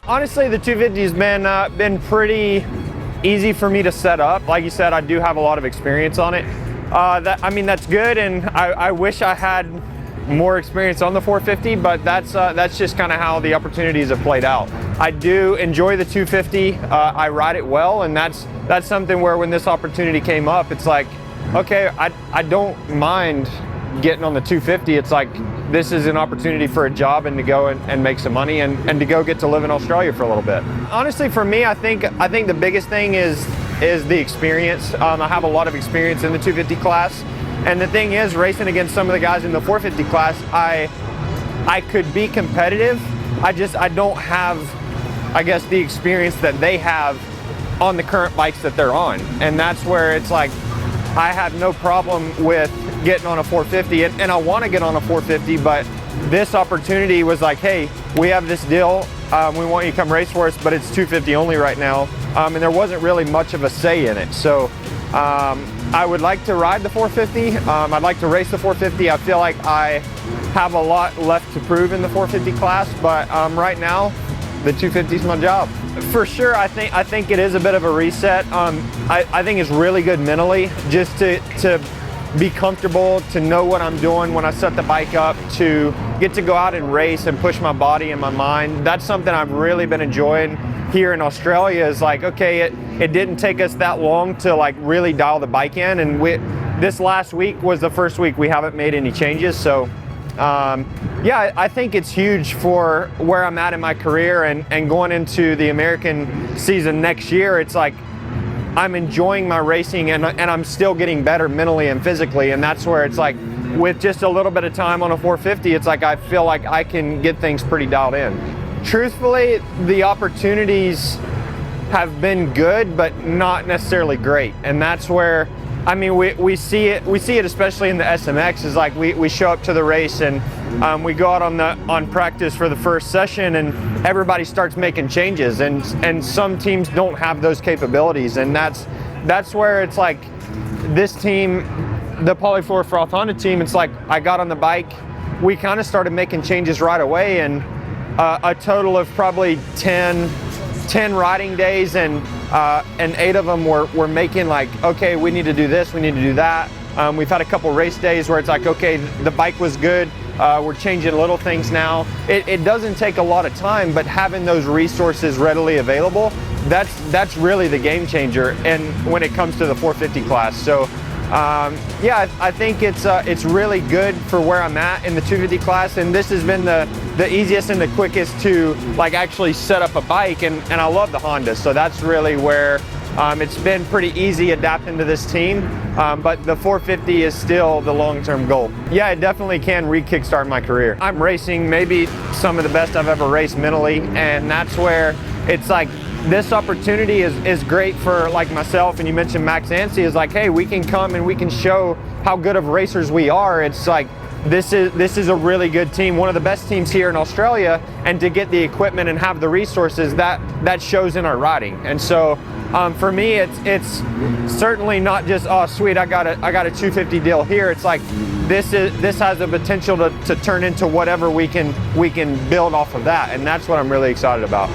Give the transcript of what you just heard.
Honestly, the 250 has been pretty easy for me to set up. Like you said, I do have a lot of experience on it. That's good, and I wish I had more experience on the 450, but that's just kind of how the opportunities have played out. I do enjoy the 250. I ride it well, and that's something where when this opportunity came up, it's like, okay, I don't mind getting on the 250. It's like, this is an opportunity for a job and to go and make some money and to go get to live in Australia for a little bit. Honestly, for me, I think the biggest thing is the experience. I have a lot of experience in the 250 class, and the thing is, racing against some of the guys in the 450 class, I could be competitive. I don't have, I guess, the experience that they have on the current bikes that they're on, and that's where it's like, I have no problem with getting on a 450, and I want to get on a 450, but this opportunity was like, hey, we have this deal, we want you to come race for us, but it's 250 only right now, and there wasn't really much of a say in it. So I would like to ride the 450. I'd like to race the 450. I feel like I have a lot left to prove in the 450 class, but right now the 250 is my job. For sure, I think it is a bit of a reset. I think it's really good mentally just to be comfortable, to know what I'm doing when I set the bike up, to get to go out and race and push my body and my mind. That's something I've really been enjoying here in Australia. Is like, okay, it didn't take us that long to like really dial the bike in, and this last week was the first week we haven't made any changes. So yeah, I think it's huge for where I'm at in my career and going into the American season next year. It's like, I'm enjoying my racing and I'm still getting better mentally and physically, and that's where it's like, with just a little bit of time on a 450, it's like I feel like I can get things pretty dialed in. Truthfully, the opportunities have been good, but not necessarily great, and that's where, I mean, we see it especially in the SMX. Is like we show up to the race and we go out on practice for the first session, and everybody starts making changes, and some teams don't have those capabilities, and that's where it's like, this team, the Polyflor Froth Honda team, it's like, I got on the bike, we kind of started making changes right away, and a total of probably 10 riding days, and 8 of them were making like, okay, we need to do this, we need to do that. We've had a couple race days where it's like, okay, the bike was good, we're changing little things now. It doesn't take a lot of time, but having those resources readily available, that's really the game changer, and when it comes to the 450 class. So yeah, I think it's really good for where I'm at in the 250 class, and this has been the easiest and the quickest to like actually set up a bike, and I love the Honda, so that's really where it's been pretty easy adapting to this team, but the 450 is still the long-term goal. Yeah, it definitely can re-kickstart my career. I'm racing maybe some of the best I've ever raced mentally, and that's where it's like, this opportunity is great for like myself, and you mentioned Max Anstie, is like, hey, we can come and we can show how good of racers we are. It's like, this is a really good team, one of the best teams here in Australia, and to get the equipment and have the resources, that shows in our riding. And so for me, it's certainly not just, oh sweet, I got a 250 deal here. It's like, this has the potential to turn into whatever we can build off of that, and that's what I'm really excited about.